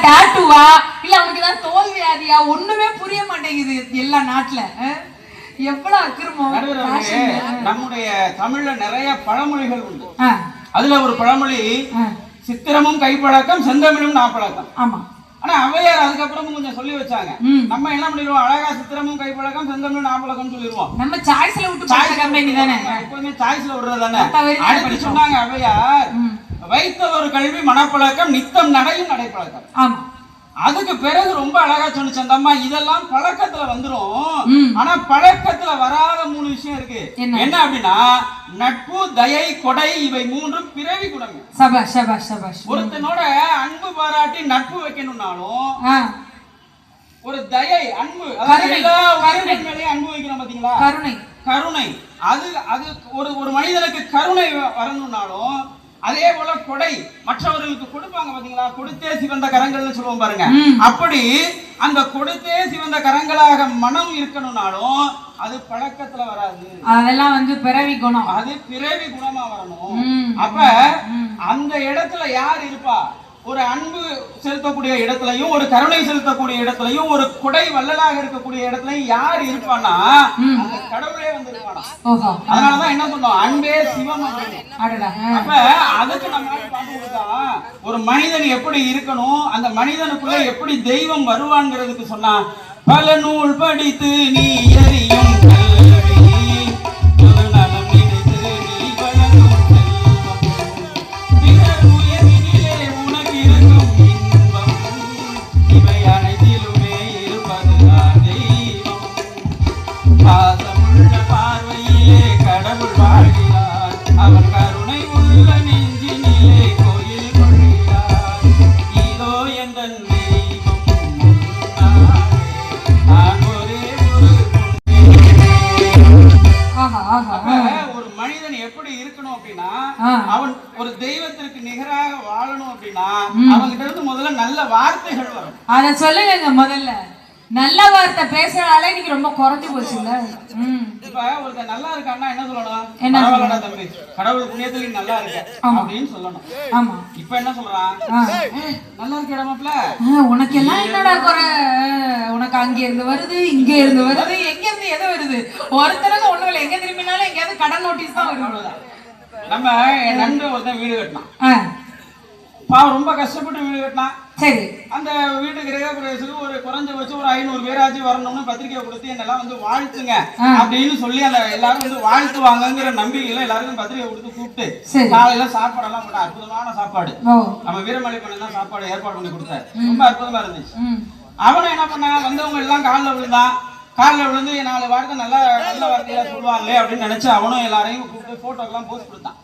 டாட்டுவா இல்ல அவனுக்கு ஏதாவது தோல் வியாதியா ஒண்ணுமே புரிய மாட்டேங்குது எல்லா நாட்டுல. எவ்வளவு அக்கிரமம். நம்முடைய தமிழ்ல நிறைய பழமொழிகள் உண்டு. அதுல ஒரு பழமொழி சித்திரமும் கைப்பழக்கம் செந்தமிழும் நாப்பழக்கம். ஆமா. ஆனா ஔவையார் அதுக்கப்புறமும் கொஞ்சம் சொல்லி வச்சாங்க. நம்ம என்ன பண்ணிடுவோம், அழகா சித்திரமும் கைப்பழக்கம் செந்தமிழும் நாப்பழக்கம் சொல்லிடுவோம். நம்ம சாய்ஸ்ல விட்டு கம்பெனி தானே, எப்பவுமே சாய்ஸ்ல விடுறது தானே. அடுத்து சொன்னாங்க ஔவையார், வைத்த ஒரு கல்வி மனப்பழக்கம் நித்தம் நடையும் நடைப்பழக்கம். ஆமா. அதுக்கு பிறகு ரொம்ப அழகா சொன்னிச்சு அந்த அம்மா, இதெல்லாம் பழக்கத்துல வந்துரும். ஆனா பழக்கத்துல வராத 3 விஷயம் இருக்கு. என்ன அப்படின்னா நட்பு, தயை, கொடை, இவை 3 பிறவி குணம். சபாஷ் சபாஷ் சபாஷ். ஒருத்தனோட அன்பு பாராட்டி நட்பு வைக்கணும்னாலும் ஒரு தயை அன்பு, மேலேயே அன்பு வைக்கிறோம் பாத்தீங்களா, கருணை. கருணை அது ஒரு மனிதனுக்கு கருணை வரணும்னாலும் அதே போல கொடை, மற்றவர்களுக்கு கொடுப்பாங்க பாத்தீங்களா, கொடுத்தே சிவந்த கரங்கள்னு சொல்லுவோம் பாருங்க. அப்படி அந்த கொடுத்தே சிவந்த கரங்களாக மனம் இருக்கணும்னாலும் அது பழக்கத்துல வராது. அதெல்லாம் வந்து பிறவி குணம். அது பிறவி குணமா வரணும். அப்ப அந்த இடத்துல யார் இருப்பா, ஒரு அன்பு செலுத்தக்கூடிய இடத்துலயும் ஒரு கருணை செலுத்தக்கூடிய இடத்துலயும் ஒரு கொடை வள்ளலாக இருக்கக்கூடிய இடத்துலயும் யார் இருப்பான்னா அந்த கடவுளே வந்து இருப்பானா. அதனாலதான் என்ன சொன்னோம், அன்பே சிவம். அப்ப அதுக்கு நம்ம பாட்டு கொடுத்தா ஒரு மனிதன் எப்படி இருக்கணும், அந்த மனிதனுக்குள்ள எப்படி தெய்வம் வருவான்ங்கிறதுக்கு சொன்னா, பல நூல் படித்து நீ எறியும் ஒரு மனிதன் எப்படி இருக்கணும் அப்படின்னா, அவன் ஒரு தெய்வத்திற்கு நிகராக வாழணும் அப்படின்னா அவன்கிட்ட இருந்து முதல்ல நல்ல வார்த்தைகள் வரும். அத சொல்லுங்க முதல்ல. நல்ல வார்த்தை பேசுறாலே இன்னைக்கு ரொம்ப குறைஞ்சு போச்சுல்ல. இப்ப ஒருத்தர் நல்லா இருக்கான்னா என்ன சொல்லணும், பரவாயில்லடா தம்பி, கடவுள் புண்ணியத்துல நல்லா இருக்க அப்படின்னு சொல்லணும். ஆமா. இப்ப என்ன சொல்றான், நல்லா இருக்க இடமாப்ல, உனக்கு எல்லாம் என்னடா குறை, உனக்கு அங்க இருந்து வருது இங்க இருந்து வருது, எங்க இருந்து எது வருது, ஒருத்தருக்கு ஒண்ணும் இல்லை, எங்க திரும்பினாலும் எங்கேயாவது கடன் நோட்டீஸ் தான் வரும். நம்ம என் நண்பன் ஒருத்தன் வீடு கட்டினான், பாவம் ரொம்ப கஷ்டப்பட்டு வீடு கட்டினான். சரி. அந்த வீட்டுக்கு கிரகப்பிரவேசத்துக்கு ஒரு குறைஞ்சபட்சம் ஒரு 500 பேராச்சும் வரணும்னு பத்திரிக்கை கொடுத்து என்னெல்லாம் வந்து வாழ்த்துங்க அப்படின்னு சொல்லி அந்த எல்லாரும் வந்து வாழ்த்துவாங்கிற நம்பிக்கையில எல்லாருக்கும் பத்திரிக்கை கொடுத்து கூப்பிட்டு காலையில சாப்பாடெல்லாம் போட்டா அற்புதமான சாப்பாடு. நம்ம வீரமலை பண்ண தான் சாப்பாடு ஏற்பாடு பண்ணி கொடுத்தாரு, ரொம்ப அற்புதமா இருந்துச்சு. அவனை என்ன பண்ணா, வந்தவங்க எல்லாம் காலில் விழுந்தான். காலில் விழுந்து 4 வார்த்தை நல்ல வார்த்தையா சொல்லுவாங்களே அப்படின்னு நினைச்சு அவனும் எல்லாரையும் கூப்பிட்டு போட்டோக்கெல்லாம் போஸ்ட் கொடுத்தான்.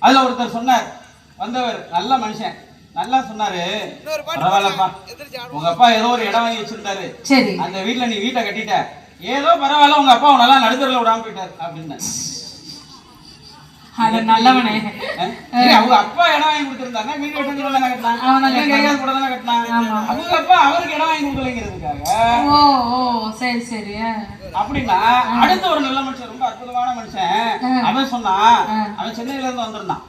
அதுல ஒருத்தர் சொன்னார், வந்தவர் நல்ல மனுஷன், நல்லா சொன்னாரு, பரவாயில்லப்பா உங்க அப்பா ஏதோ ஒரு இடம் வாங்கி வச்சிருந்தாரு, அந்த வீட்டுல நீ வீட்டை கட்டிட்ட, ஏதோ பரவாயில்ல உங்க அப்பா நல்லா நடுத்தரில் விடாம போயிட்டாரு அப்படின்னு. நல்லவனே. அவங்க அப்பா இடம் வாங்கி கொடுத்திருந்தாங்க, வீடு கட்டி தானே கட்டினாங்க, கூட தானே கட்டினாங்க. அவங்க அப்பா அவருக்கு இடம் வாங்கி கொடுக்கலைங்கிறதுக்காக. சரி சரி. அப்படின்னா அடுத்த ஒரு நல்ல மனுஷன், ரொம்ப அற்புதமான மனுஷன், அவன் சொன்னா, அவன் சென்னையில இருந்து வந்திருந்தான்.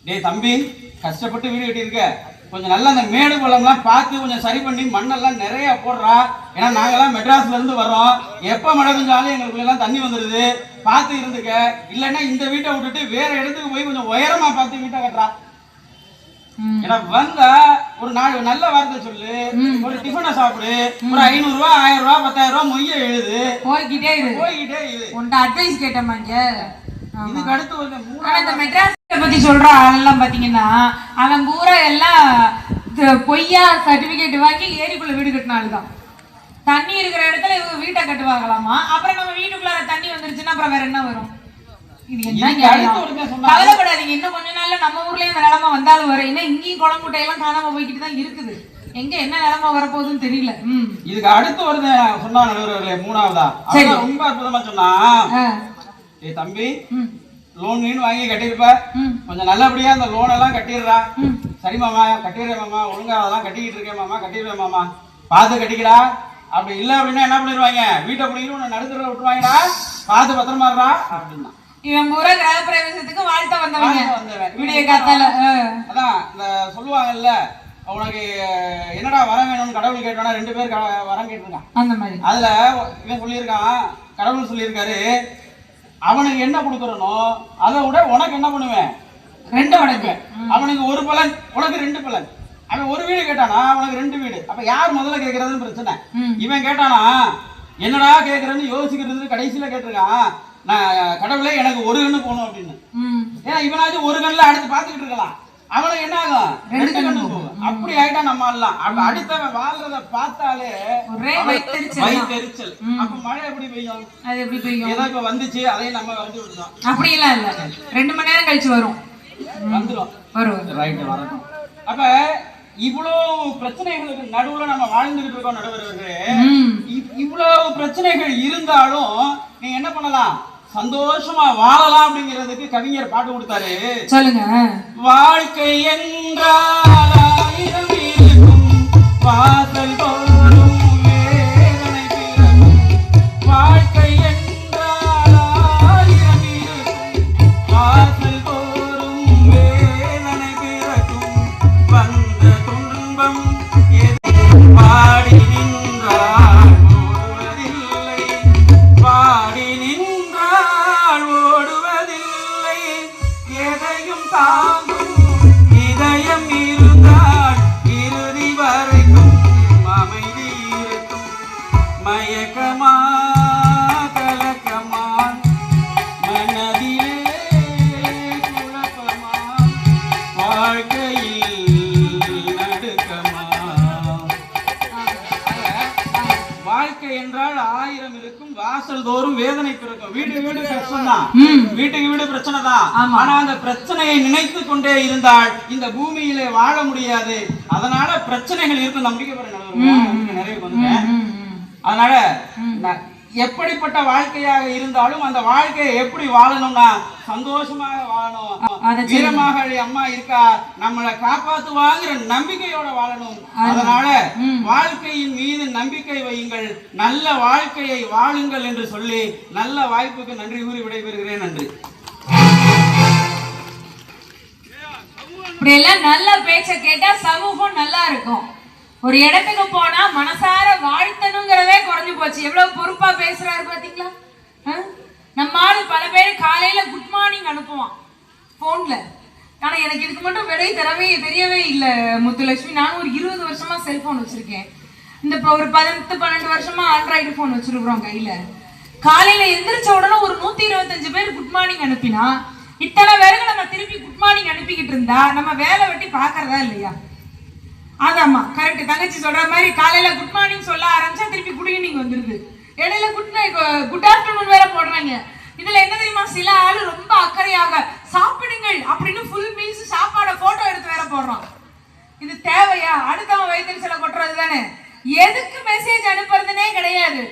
டேய் தம்பி, கஷ்டப்பட்டு வீடு கட்டியிருக்க, கொஞ்சம் நல்லா அந்த மேடு பள்ளம்லாம் பார்த்து கொஞ்சம் சரி பண்ணி மண்ணெல்லாம் நிறைய போடுறா, ஏன்னா நாங்கெல்லாம் மெட்ராஸ்ல இருந்து வர்றோம், எப்ப மழை பெஞ்சாலும் எங்களுக்குள்ள எல்லாம் தண்ணி வந்துடுது, பார்த்து இருந்துக்க, இல்லைன்னா இந்த வீட்டை விட்டுட்டு வேற இடத்துக்கு போய் கொஞ்சம் உயரமா பார்த்து வீட்டை கட்டுறா. ஏன்னா வந்தா ஒரு நல்ல வார்த்தை சொல்லு, ஒரு டிஃபனை சாப்பிடு, ஒரு 500 ரூபா 1000 ரூபா 10,000 ரூபா மொய்ய எழுது, போய்கிட்டே இரு. உன்ட அட்வைஸ் கேட்டமாங்க. இதுக்கு அடுத்து ஒரு இந்த மெட்ராஸ் பத்தி சொல்ற ஆளெல்லாம் பாத்தீங்கன்னா அவன் பூரா எல்லாம் பொய்யா சர்டிபிகேட் வாங்கி ஏரிக்குள்ள வீடு கட்டினால்தான். தண்ணி இருக்கிற இடத்துல இவங்க வீட்டை கட்டுவாங்களாமா, அப்புறம் நம்ம வீட்டுக்குள்ளார தண்ணி வந்துருச்சுன்னா அப்புறம் வேற என்ன வரும்? இது என்ன கவலைப்படாதீங்க, இன்னும் கொஞ்ச நாள்ல நம்ம ஊர்லயும் இந்த நிலைமை வந்தாலும் வரும். ஏன்னா இங்கேயும் குளமுட்டையெல்லாம் காணாம போய்கிட்டு தான் இருக்குது, எங்க என்ன நிலைமை வரப்போகுதுன்னு தெரியல. இதுக்கு அடுத்து வருது சொன்னா நடுவர்களே, 3ஆவதா ரொம்ப அற்புதமா சொன்னா, ஏய் தம்பி, லோன் வாங்கி கட்டிருப்ப, கொஞ்சம் நல்லபடியா அந்த லோன் எல்லாம் கட்டிடுறா. சரி மாமா, கட்டிடுறேன் மாமா, ஒழுங்கா அதெல்லாம் கட்டிக்கிட்டு இருக்கேன் மாமா, கட்டிடுறேன் மாமா, பார்த்து கட்டிக்கடா. அப்படி இல்லை அப்படின்னா என்ன பண்ணிடுவாங்க, வீட்டை பிடிக்கிட்டு உன்னை நடுத்தர விட்டுருவாங்கடா, பார்த்து பத்திரமா இருடா அப்படின்னா. இவன் பூரா கிரகப்பிரவேசத்துக்கு வாழ்த்த வந்தவங்க விடிய காத்தால. அதான் இந்த சொல்லுவாங்கல்ல, உனக்கு என்னடா வரம் வேணும்னு கடவுள் கேட்டானா 2 பேர் வரம் கேட்டிருக்கான். அந்த மாதிரி அதுல இவன் சொல்லியிருக்கான், கடவுள் சொல்லியிருக்காரு, அவனுக்கு என்ன கொடுக்கறனோ அதை விட உனக்கு என்ன பண்ணுவேன் 2 மடங்கு. அவனுக்கு 1 பலன், உனக்கு 2 பலன். அவன் 1 வீடு கேட்டானா அவனுக்கு 2 வீடு. அப்ப யார் முதல்ல கேட்கறதுன்னு பிரச்சனை. இவன் கேட்டானா என்னடா கேட்கறன்னு யோசிக்கிறது கடைசியில கேட்டிருக்கான், நான் கடவுளே எனக்கு 1 கண்ணு போகணும் அப்படின்னு. ஏன்னா இவனாச்சும் 1 கண்ணுல அடுத்து பாத்துக்கிட்டு இருக்கலாம், அவனுக்கு என்ன ஆகும் 2 கண்ணு போகும். அப்படி ஆயிட்டா நம்ம எல்லாம் அடுத்தவன் வாழ்றத பார்த்தாலே வயிற்றெரிச்சல். அப்ப மழை எப்படி பெய்யும்? அது எப்படி பெய்யும்? ஏதோ இப்ப வந்துச்சு அதையும் நம்ம வந்து விட்டுறோம். அப்படி எல்லாம் இல்ல, 2 மணி நேரம் கழிச்சு வரும், வந்துடும். ரைட், வரட்டும். அப்ப இவ்வளவு பிரச்சனைகளுக்கு நடுவுல நம்ம வாழ்ந்துகிட்டு இருக்கோம் நடுவர்களே. இவ்வளவு பிரச்சனைகள் இருந்தாலும் நீங்க என்ன பண்ணலாம், சந்தோஷமா வாழலாம் அப்படிங்கிறதுக்கு கவிஞர் பாட்டு கொடுத்தாரு. சொல்லுங்க. வாழ்க்கை என்றால் 1000 இருக்கும், வாசல் தோறும் வேதனை பிறக்கும். வாழ்க்கை என்றால் 1000 இருக்கும், வாசல் தோறும் வேதனை பிறக்கும். வந்த துன்பம் பாடி நின்றால் ஓடுவதில்லை, பாடி நின்றால் ஓடுவதில்லை. எதையும் தாங்கும் இதயம் இருந்தால் இறுதி வரைக்கும் அமைதி இருக்கும். மயக்கமா கலக்கமா மனதிலே குழப்பமா, வாழ்க்கையில் நடுக்கமா. வாழ்க்கை என்றால் 1000 இருக்கும், வாசல் தோறும் வேதனை பிறக்கும். வீடு கஷ்டம் தான், வீட்டுக்கு வீடு பிரச்சனை தான். ஆனா அந்த பிரச்சனையை நினைத்து கொண்டே இருந்தால் இந்த பூமியிலே வாழ முடியாது. அதனால பிரச்சனைகள் இருக்கும். நம்பிக்கை பாருங்க, நிறைய வந்துட்டேன். அதனால எப்படிப்பட்ட வாழ்க்கையாக இருந்தாலும் அந்த வாழ்க்கையை எப்படி வாழணும்னா சந்தோஷமாக வாழணும். வீரமாகாளி அம்மா இருக்கா, நம்மளை காப்பாத்துவாங்கிற நம்பிக்கையோட வாழணும். அதனால வாழ்க்கையின் மீது நம்பிக்கை வையுங்கள், நல்ல வாழ்க்கையை வாழுங்கள் என்று சொல்லி நல்ல வாய்ப்புக்கு நன்றி கூறி விடைபெறுகிறேன். நன்றி. இப்படி எல்லாம் நல்ல பேச்ச கேட்டா சமூகம் நல்லா இருக்கும். ஒரு இடத்துக்கு போனா மனசார வாழ்த்தணுங்கிறதே குறைஞ்சு போச்சு. எவ்வளவு பொறுப்பா பேசுறாரு பாத்தீங்களா? நம்மால பல பேர் காலையில குட் மார்னிங் அனுப்புவான் போன்ல. ஆனா எனக்கு இதுக்கு மட்டும் விடை தெரியவே இல்லை முத்துலட்சுமி. நானும் ஒரு 20 வருஷமா செல்போன் வச்சிருக்கேன். இந்த ஒரு 10-12 வருஷமா ஆண்ட்ராய்டு போன் வச்சிருக்கிறோம் கையில. காலையில எந்திரிச்ச உடனே ஒரு 125 பேர் குட் மார்னிங் அனுப்பினா இத்தனை பேருக்கு நம்ம திருப்பி குட் மார்னிங் அனுப்பிக்கிட்டு இருந்தா நம்ம வேலை வெட்டி பாக்குறதா இல்லையா? அதாமா கரெக்ட். தங்கச்சி சொல்ற மாதிரி காலையில குட் மார்னிங் சொல்ல ஆரம்பிச்சா திருப்பி குட் ஈவினிங் வந்துருது. இடையில குட் ஆஃப்டர்நூன் வேற போடுறாங்க. இதுல என்ன தெரியுமா, சில ஆளு ரொம்ப அக்கறையாக சாப்பிடுங்கள் அப்படின்னு ஃபுல் மீல்ஸ் சாப்பாட போட்டோ எடுத்து வேற போடுறான். இது தேவையா? அடுத்தவன் வயிற்றுல சில கொட்டுறது தானே. எதுக்கு மெசேஜ் அனுப்புறதுனே கிடையாது.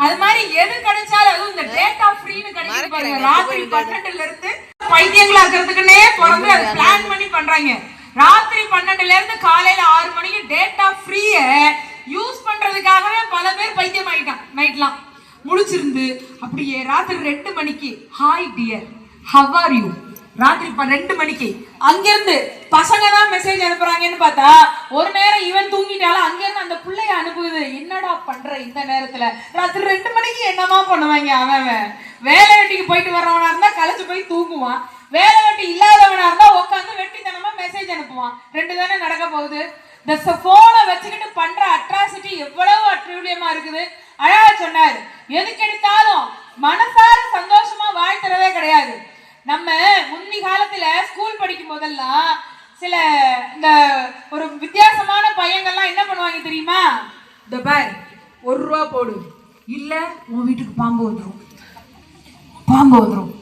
அது மாதிரி எது கிடைச்சாலும் அதுவும் இந்த டேட்டா ஃப்ரீன்னு கிடைக்குது பாருங்க. ராத்திரி 12ல இருந்து பைத்தியங்களாக்குறதுக்குன்னே பிறந்து அதை பிளான் பண்ணி பண்றாங்க. ராத்திரி 12ல இருந்து காலையில 6 மணிக்கு டேட்டா ஃப்ரீய யூஸ் பண்றதுக்காகவே பல பேர் பைத்தியம் ஆயிட்டான். நைட்லாம் முழிச்சிருந்து அப்படியே ராத்திரி 2 மணிக்கு hi dear how are you, ராத்திரி 2 மணிக்கு அங்கிருந்து பசங்க தான் மெசேஜ் அனுப்புறாங்கன்னு பார்த்தா ஒரு நேரம் இவன் தூங்கிட்டாலும் அங்கிருந்து அந்த பிள்ளைய அனுப்புது. என்னடா பண்ற இந்த நேரத்துல? ராத்திரி 2 மணிக்கு என்னமா பண்ணுவாங்க? அவன் வேலை வெட்டிக்கு போயிட்டு வர்றவனா இருந்தா களைச்சு போய் தூங்குவான், வேலை வெட்டி இல்லாதவனா இருந்தா உட்காந்து வெட்டித்தனமா மெசேஜ் அனுப்புவான். 2 தானே நடக்க போகுது. இந்த போனை வச்சுக்கிட்டு பண்ற அட்ராசிட்டி எவ்வளவு அட்ரியூலியமா இருக்குது. அழகா சொன்னாரு, எதுக்கு எடுத்தாலும் மனசார சந்தோஷமா வாழ்த்துறதே கிடையாது. நம்ம முந்தி காலத்துல ஸ்கூல் படிக்கும் போதெல்லாம் சில இந்த ஒரு வித்தியாசமான பையங்கள்லாம் என்ன பண்ணுவாங்க தெரியுமா? இந்த பார் 1 ரூபா போடு, இல்ல உன் வீட்டுக்கு பாம்பு வந்துடும்,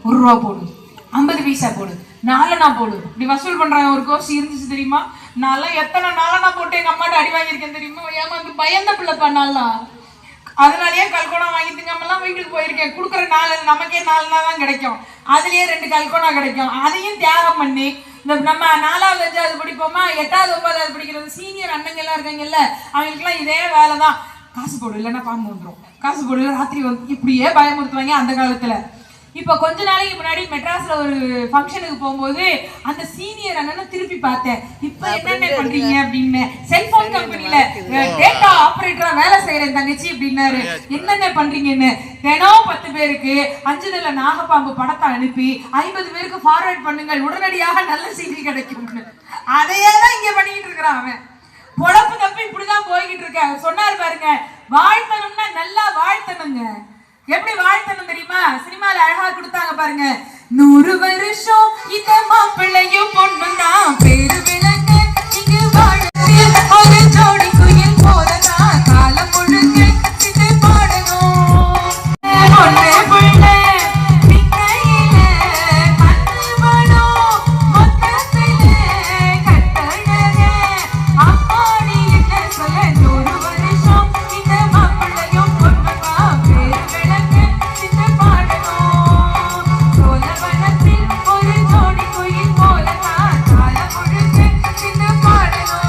1 ரூபா போடு, 50 பைசா போடு, 4 அணா போடு. இப்படி வசூல் பண்றாங்க. ஒரு கோர்ஸ் இருந்துச்சு தெரியுமா? நான்லாம் எத்தனை 4 அணா போட்டு எங்க அம்மாட்ட அடி வாங்கியிருக்கேன் தெரியுமா? ஏமாந்து பயந்த பிள்ளை பண்ணாலாம். அதனாலயே கல்கோனா வாங்கி திங்காமலாம் வீட்டுக்கு போயிருக்கேன். கொடுக்குற 4 நமக்கே 4 நாள் தான் கிடைக்கும். அதுலயே 2 கல்கோனா கிடைக்கும். அதையும் தியாகம் பண்ணி இந்த நம்ம 4வது 5வது படிப்போமா, 8வது 9வது படிக்கிறது சீனியர் அண்ணங்க எல்லாம் இருக்காங்கல்ல, அவங்களுக்குலாம் இதே வேலை தான். காசு போடு இல்லைன்னா பாம்பு வந்துடும், காசு போடு ராத்திரி வந்து இப்படியே பயமுறுத்துவாங்க அந்த காலத்துல. இப்ப கொஞ்ச நாளைக்கு முன்னாடி மெட்ராஸ்ல ஒரு ஃபங்க்ஷனுக்கு போகும்போது அந்த சீனியர் அண்ணனை திருப்பி பார்த்தேன். இப்ப என்னென்ன பண்றீங்க அப்படின்னு. செல்போன் கம்பெனில டேட்டா ஆபரேட்டரா வேலை செய்யறேன் தங்கச்சி அப்படின்னாரு. என்னென்ன பண்றீங்கன்னு. தினம் 10 பேருக்கு அஞ்சுதல நாகப்பாம்பு படத்தை அனுப்பி 50 பேருக்கு ஃபார்வர்ட் பண்ணுங்கள், உடனடியாக நல்ல செய்தி கிடைக்கும். அதையே தான் இங்க பண்ணிக்கிட்டு இருக்கிறான் அவன். பொழப்பு தப்பி இப்படிதான் போய்கிட்டு இருக்க. சொன்னாரு பாருங்க, வாழ்த்தணும்னா நல்லா வாழ்த்தணுங்க. எப்படி வாழ்த்தணும் தெரியுமா? சினிமால அழகா கொடுத்தாங்க பாருங்க. 100 வருஷம் இந்த மாப்பிள்ளையும் பொண்ணும் தான் பேரு விளங்க இங்கு வாழத்தில் ஒரு ஜோடி குயில் போலதான் காலம் முழுக்க இது பாடணும். ஒன்றே புள்ள பின்னையில கண்ணுவனும் மொத்தத்தில கட்டழக அம்மாடி என்ன சொல்ல. 100 வருஷம் இந்த மாப்பிள்ளையும் பொண்ணும் தான் பேரு விளங்க இது பாடணும். சோழவனத்தில் ஒரு ஜோடி குயில் போலதான் காலம் முழுக்க இது பாடணும்.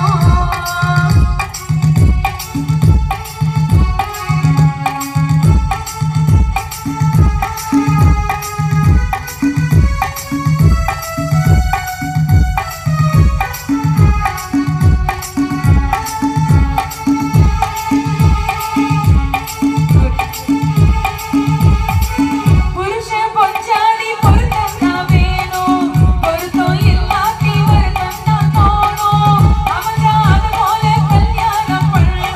புருஷன் பொஞ்சாதி பொருத்தம் தான் வேணும், பொருத்தம் இல்லாட்டி வருத்தம் தான் தோணும். அவன்தான் அது போல கல்யாணம் பண்ணு,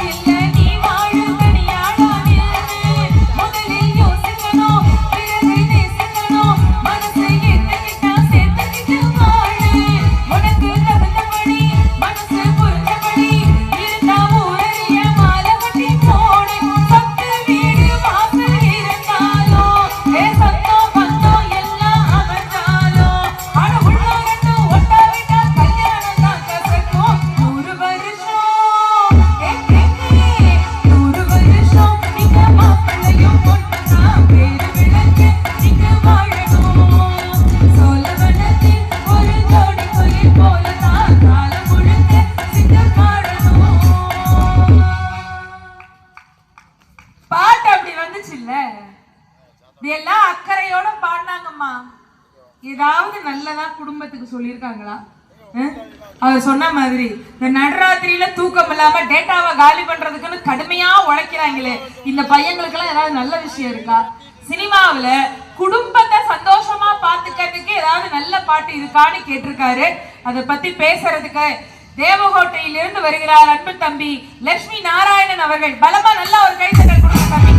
இல்ல நீ வாழு தனியாடா நில்லு. முதலில் யோசிக்கணும், பிறகு நேசிக்கணும், மனசை எண்ணிக்கிட்டா சேர்த்துக்கிட்டு வாழு. உனக்கு தகுந்தபடி மனசு புரிஞ்சபடி இருந்தா ஊரறிய மாலை கட்டி போடு. சொத்து வீடு வாசல் இருந்தாலும் சொந்தம் பந்தம் எல்லாம் அமைஞ்சாலும் அட உள்ள ரெண்டு ஒட்ட விட்டா கல்யாணம் தான் கசக்கும். 100 வருஷம் 100 வருஷம் நீங்க மாப்பிள்ளையும் பொண்ணுதான் பேரு விளங்க நீங்க வாழணும். சோழவனத்தில் ஒரு ஜோடி குயில் போலதான் காலம் முழுக்க சிங்க பாடணும். பாட்டு அப்படி வந்துச்சு இல்ல. இதெல்லாம் அக்கறையோட பாடினாங்கம்மா. ஏதாவது நல்லதா குடும்பத்துக்கு சொல்லியிருக்காங்களா? அவர் சொன்ன மாதிரி இந்த நடுராத்திரியில தூக்கம் இல்லாம டேட்டாவை காலி பண்றதுக்குன்னு கடுமையா உழைக்கிறாங்களே, இந்த பையங்களுக்கு எல்லாம் ஏதாவது நல்ல விஷயம் இருக்கா? சினிமாவுல குடும்பத்தை சந்தோஷமா பாத்துக்கிறதுக்கு ஏதாவது நல்ல பாட்டு இருக்கான்னு கேட்டிருக்காரு. அதை பத்தி பேசுறதுக்கு தேவகோட்டையிலிருந்து வருகிறார் அன்பு தம்பி லட்சுமி நாராயணன் அவர்கள். பலமா நல்லா ஒரு கைத்தட்டல் கொடுங்க தம்பி.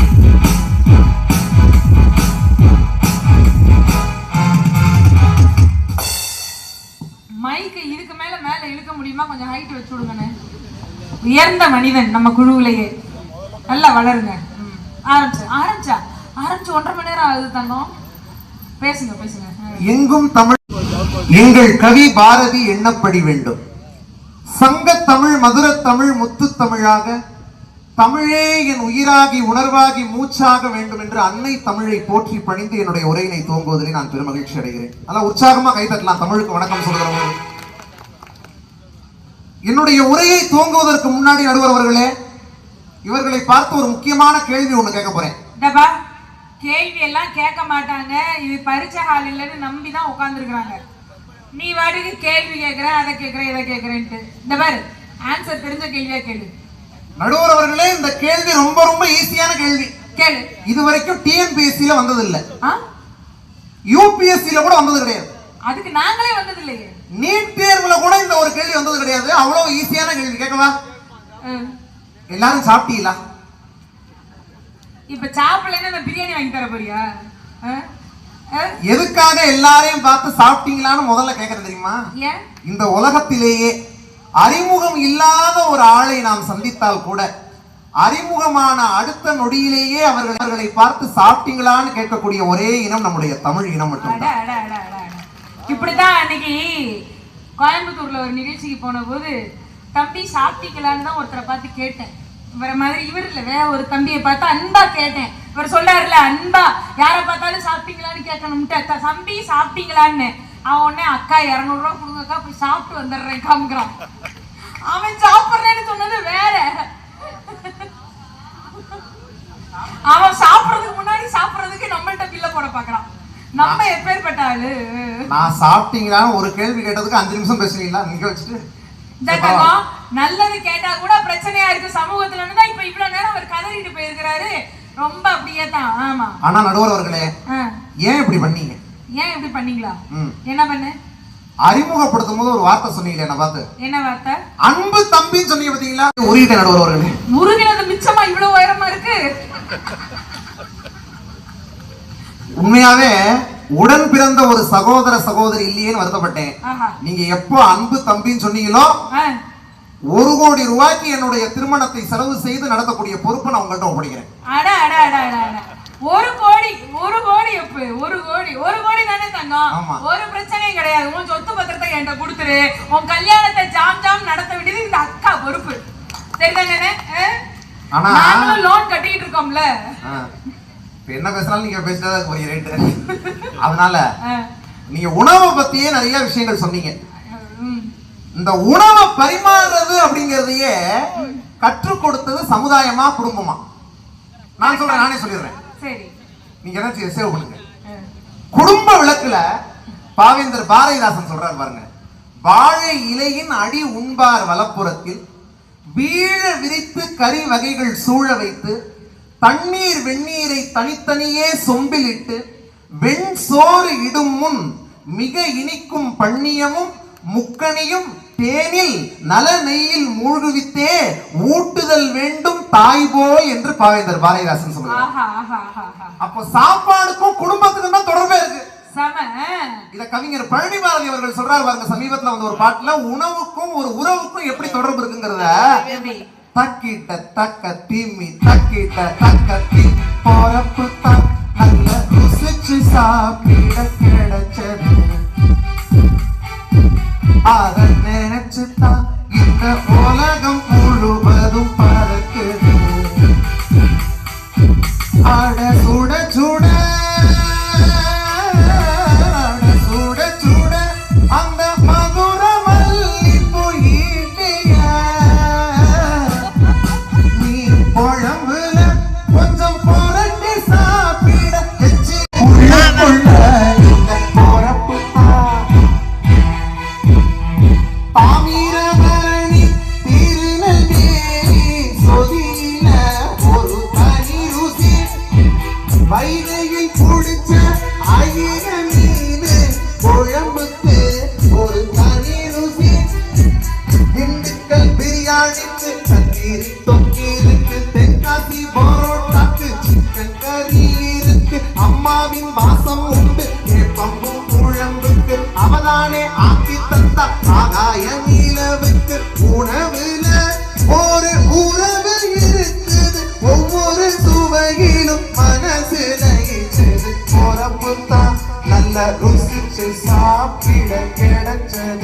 மைக்கு இதுக்கு மேல மேல இழுக்க முடியுமா? கொஞ்சம் ஹைட் வச்சு விடுங்கண்ணே. உயர்ந்த மனிதன் நம்ம குழுவிலேயே. நல்லா வளருங்க. ஆரம்பிச்சு 1.5 மணி நேரம் ஆகுது தங்கம். பேசுங்க. எங்கும் தமிழ் எங்கள் கவி பாரதி எண்ணப்படி வேண்டும். சங்க தமிழ் மதுர தமிழ் முத்து தமிழாக தமிழே என் உயிராகி உணர்வாகி மூச்சாக வேண்டும் என்று அன்னை தமிழை போற்றி பணிந்து என்னுடைய உரையினை துவங்குவதிலே நான் பெருமகிழ்ச்சி அடைகிறேன். அதெல்லாம் உற்சாகமா கைத்தட்டலாம். தமிழுக்கு வணக்கம் சொல்கிறவங்க. என்னுடைய உரையை துவங்குவதற்கு முன்னாடி நடுவர் அவர்களே, இவர்களை பார்த்து ஒரு முக்கியமான கேள்வி ஒண்ணு கேட்க போறேன். கேள்வி எல்லாம் கேட்க மாட்டாங்க. இது பரீட்சை ஹால் இல்லைன்னு நம்பிதான் உட்கார்ந்துருக்காங்க. நீ வாட்டுக்கு கேள்வி கேட்கிற, அதை கேட்கிற, இதை கேட்கிறேன்ட்டு. இந்த பாரு, ஆன்சர் தெரிஞ்ச கேள்வியா கேளு. நடுவர் அவர்களே, இந்த கேள்வி ரொம்ப ரொம்ப ஈஸியான கேள்வி. கேளு. இது வரைக்கும் டிஎன்பிஎஸ்சில வந்தது இல்ல, யூபிஎஸ்சில கூட வந்தது கிடையாது. அதுக்கு நாங்களே வந்தது இல்லையே. நீட் தேர்வுல கூட இந்த ஒரு கேள்வி வந்தது கிடையாது. அவ்வளவு ஈஸியான கேள்வி. கேட்கவா? எல்லாரும் சாப்பிட்டீங்களா? இப்ப சாப்பிடலன்னா பிரியாணி வாங்கி தர போறியா? எதுக்காக எல்லாரையும் பார்த்து சாப்பிட்டீங்களான்னு முதல்ல கேட்கறது தெரியுமா? இந்த உலகத்திலேயே அறிமுகம் இல்லாத ஒரு ஆளை நாம் சந்தித்தால் கூட அறிமுகமான அடுத்த நொடியிலேயே அவர்களை பார்த்து சாப்பிட்டீங்களான்னு கேட்கக்கூடிய ஒரே இனம் நம்முடைய தமிழ் இனம் மட்டும்தான். இப்படிதான் அன்னைக்கு கோயம்புத்தூர்ல ஒரு நிகழ்ச்சிக்கு போன போது தம்பி சாப்பிட்டீங்களான்னு தான் ஒருத்தரை பார்த்து கேட்டேன். இவர மாதிரி இவர் இல்ல, வேற ஒரு தம்பியை பார்த்து அன்பா கேட்டேன். இவர் சொல்றாருல, அன்பா யாரை பார்த்தாலும் சாப்பிட்டீங்களான்னு கேட்கணும்ட்டு. தம்பி சாப்பிட்டீங்களான்னு. அவன் உடனே அக்கா 200 ரூபா கொடுங்கக்கா, போய் சாப்பிட்டு வந்துடுறேன் காமிக்கிறான். அவன் சாப்பிடுறேன்னு சொன்னது வேற. அவன் சாப்பிடுறதுக்கு முன்னாடி சாப்பிடுறதுக்கு நம்மள்ட்ட பில்ல போட நம்ம எப்பேற்பட்ட ஆளு. நான் சாப்பிட்டீங்களா ஒரு கேள்வி கேட்டதுக்கு 5 நிமிஷம் பேசுறீங்களா நீங்க வச்சுட்டு? நல்லது கேட்டா கூட பிரச்சனையா இருக்கு சமூகத்துலன்னு தான் இப்ப இவ்வளவு நேரம் அவர் கதறிட்டு போயிருக்கிறாரு. ரொம்ப அப்படியே தான். ஆமா. ஆனா நடுவர் அவர்களே, ஏன் இப்படி பண்ணீங்க? ஏன் இப்படி பண்ணீங்களா? என்ன பண்ண? அறிமுகப்படுத்தும் போது ஒரு வார்த்தை சொன்னீங்களே, என்ன பார்த்து? என்ன வார்த்தை? அன்பு தம்பின்னு சொன்னீங்க பாத்தீங்களா? உருகிட்ட நடுவர் அவர்களே. உருகினது மிச்சமா இவ்வளவு உயரமா இருக்கு. உண்மையாவே உடன் பிறந்த ஒரு சகோதர சகோதரி இல்லையேன்னு வருத்தப்பட்டேன். நீங்க எப்போ அன்பு தம்பின்னு சொன்னீங்களோ 1 கோடி ரூபாய்க்கு என்னுடைய திருமணத்தை செலவு செய்து நடத்தக்கூடிய பொறுப்பை நான் உங்கள்கிட்ட ஒப்படைக்கிறேன். 1 கோடி எப்ப? 1 கோடி தானே தங்கம். ஒரு பிரச்சனையும் கிடையாது. உன் சொத்து பத்திரத்தை என்கிட்ட கொடுத்துரு. உன் கல்யாணத்தை ஜாம் நடத்த வேண்டியது இந்த அக்கா பொறுப்பு. சரிதானே? ஆனா நாங்களும் லோன் கட்டிட்டு இருக்கோம்ல. என்ன பேசினாலும் நீங்க பேசினதா போய் ரேட்டு. அதனால நீங்க உணவை பத்தியே நிறைய விஷயங்கள் சொன்னீங்க. இந்த உணவை பரிமாறுறது அப்படிங்கறதையே கற்றுக் கொடுத்தது சமுதாயமா குடும்பமா? நான் சொல்றேன், நானே சொல்லிடுறேன். சரி, நீங்க ஏதாச்சும் சேவ் பண்ணுங்க. குடும்ப விளக்குல பாவேந்தர் பாரதிதாசன் சொல்றாரு பாருங்க, வாழை இலையின் அடி உண்பார் வலப்புறத்தில் வீழ விரித்து கறி வகைகள் சூழ வைத்து தண்ணீர் வெந்நீரை தனித்தனியே சொம்பிலிட்டு வெண் சோறு இடும் முன் மிக இனிக்கும் பண்ணியமும் முக்கணியும் தேனில் நல நெய்யில் மூழ்குவித்தே ஊட்டுதல் வேண்டும் தாய் போல் என்று பாவேந்தர் பாரதிதாசன் சொல்றார். அப்போ சாப்பாடுக்கும் குடும்பத்துக்கும் தான் தொடர்பே இருக்கு. இத கவிஞர் பழனி பாரதி அவர்கள் சொல்றாரு பாருங்க, சமீபத்துல வந்து ஒரு பாட்டுல உணவுக்கும் ஒரு உறவுக்கும் எப்படி தொடர்பு இருக்குங்கிறத. தக்கிட்ட தக்க தீமி தக்கிட்ட தக்க தீ பொறப்பு தான் நல்ல ருசிச்சு சாப்பிட கிடைச்சது. அத நினைச்சுதான் இந்த உலகம் முழுவதும் பறக்குது. அட சுட சுட சுட சுட அந்த மதுர மல்லி போயிட்டிய நீ குழம்புல கொஞ்சம் புரட்டி சாப்பிட எச்சி உள்ளுக்குள்ள இந்த பொறப்பு தாமிரபரணி திருநெல்வேலி சொதியில ஒரு தனி ருசி. வைகையில் புடிச்ச 1000 மீன் குழம்புக்கு ஒரு தனி ருசி. திண்டுக்கல் பிரியாணிக்கு கத்திரி தொக்கி இருக்கு, தென்காசி பரோட்டாக்கு சிக்கன் கறி இருக்கு, அம்மாவின் வாசம் உண்டு பம்பும் குழம்புக்கு அவதானே ஆக்கி தந்தா ஆகாய நிலவுக்கு. உணவுல ஒரு உறவு இருக்குது, ஒவ்வொரு சுவையிலும் மனசுல இருக்குது. பொறப்புத்தான் நல்ல ருசிச்சு சாப்பிட கிடைச்சது.